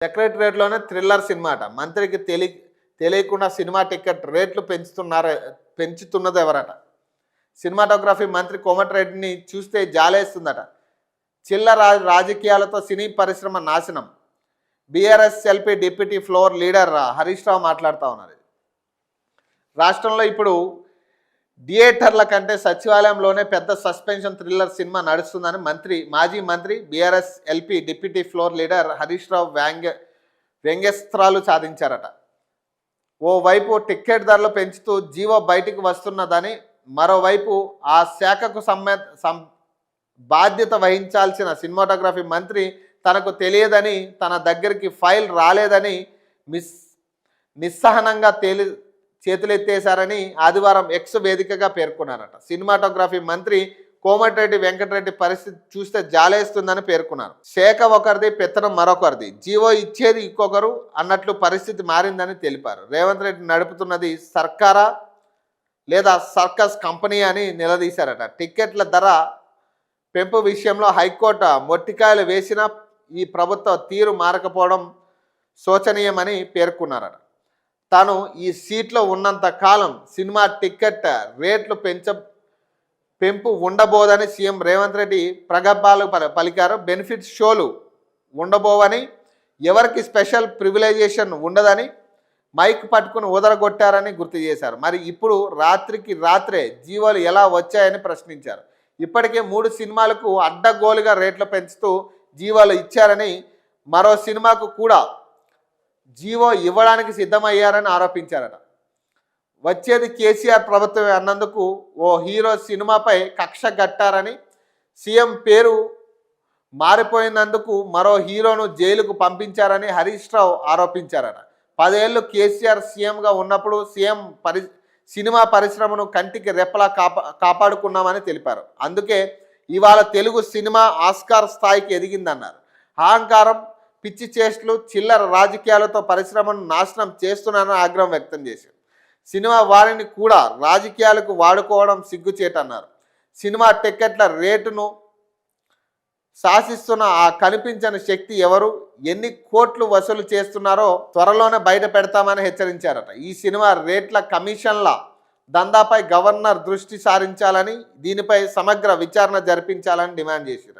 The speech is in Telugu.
సెక్రటరియట్‌లోనే థ్రిల్లర్ సినిమా అట. మంత్రికి తెలియకుండా సినిమా టికెట్ రేట్లు పెంచుతున్నదెవరట? సినిమాటోగ్రఫీ మంత్రి కోమటిరెడ్డిని చూస్తే జాలేస్తుందట. చిల్లర రాజకీయాలతో సినీ పరిశ్రమ నాశనం. BRS LP deputy floor leader Harish Rao మాట్లాడుతూ ఉన్నారు. రాష్ట్రంలో ఇప్పుడు థియేటర్ల కంటే సచివాలయంలోనే పెద్ద సస్పెన్షన్ థ్రిల్లర్ సినిమా నడుస్తుందని మాజీ మంత్రి BRS LP deputy floor leader Harish Rao వ్యంగ్యస్త్రాలు సాధించారట. ఓవైపు టికెట్ ధరలు పెంచుతూ జీవో బయటికి వస్తున్నదని, మరోవైపు ఆ శాఖకు బాధ్యత వహించాల్సిన సినిమాటోగ్రఫీ మంత్రి తనకు తెలియదని, తన దగ్గరికి ఫైల్ రాలేదని నిస్సహనంగా చేతులెత్తేశారని ఆదివారం ఎక్స్ వేదికగా పేర్కొన్నారట. సినిమాటోగ్రఫీ మంత్రి కోమటిరెడ్డి వెంకటరెడ్డి పరిస్థితి చూస్తే జాలేస్తుందని పేర్కొన్నారు. శాఖ ఒకరిది, పెత్తనం మరొకరిది, జీవో ఇచ్చేది ఇంకొకరు అన్నట్లు పరిస్థితి మారిందని తెలిపారు. రేవంత్ రెడ్డి నడుపుతున్నది సర్కారా లేదా సర్కస్ కంపెనీ అని నిలదీశారట. టిక్కెట్ల ధర పెంపు విషయంలో హైకోర్టు మొట్టికాయలు వేసినా ఈ ప్రభుత్వ తీరు మారకపోవడం శోచనీయమని పేర్కొన్నారట. తాను ఈ సీట్లో ఉన్నంత కాలం సినిమా టిక్కెట్ రేట్లు పెంపు ఉండబోదని సీఎం రేవంత్ రెడ్డి ప్రగల్భాలు పలికారు. బెనిఫిట్ షోలు ఉండబోవని, ఎవరికి స్పెషల్ ప్రివిలైజేషన్ ఉండదని మైక్ పట్టుకుని ఉదరగొట్టారని గుర్తు చేశారు. మరి ఇప్పుడు రాత్రికి రాత్రే జీవోలు ఎలా వచ్చాయని ప్రశ్నించారు. ఇప్పటికే 3 సినిమాలకు అడ్డగోలుగా రేట్లు పెంచుతూ జీవోలు ఇచ్చారని, మరో సినిమాకు కూడా జీవో ఇవ్వడానికి సిద్ధమయ్యారని ఆరోపించారట. వచ్చేది కేసీఆర్ ప్రభుత్వమే అన్నందుకు ఓ హీరో సినిమాపై కక్ష గట్టారని, సీఎం పేరు మారిపోయినందుకు మరో హీరోను జైలుకు పంపించారని హరీష్ రావు ఆరోపించారట. 10 ఏళ్ళు కేసీఆర్ సీఎంగా ఉన్నప్పుడు సినిమా పరిశ్రమను కంటికి రెప్పలా కాపాడుకున్నామని తెలిపారు. అందుకే ఇవాళ తెలుగు సినిమా ఆస్కార్ స్థాయికి ఎదిగిందన్నారు. అహంకారం, పిచ్చి చేష్టలు, చిల్లర రాజకీయాలతో పరిశ్రమను నాశనం చేస్తున్నారని ఆగ్రహం వ్యక్తం చేశారు. సినిమా వారిని కూడా రాజకీయాలకు వాడుకోవడం సిగ్గుచేటన్నారు. సినిమా టికెట్ల రేటును శాసిస్తున్న ఆ కనిపించని శక్తి ఎవరు, ఎన్ని కోట్లు వసూలు చేస్తున్నారో త్వరలోనే బయట పెడతామని హెచ్చరించారట. ఈ సినిమా రేట్ల కమిషన్ల దందాపై గవర్నర్ దృష్టి సారించాలని, దీనిపై సమగ్ర విచారణ జరిపించాలని డిమాండ్ చేశారట.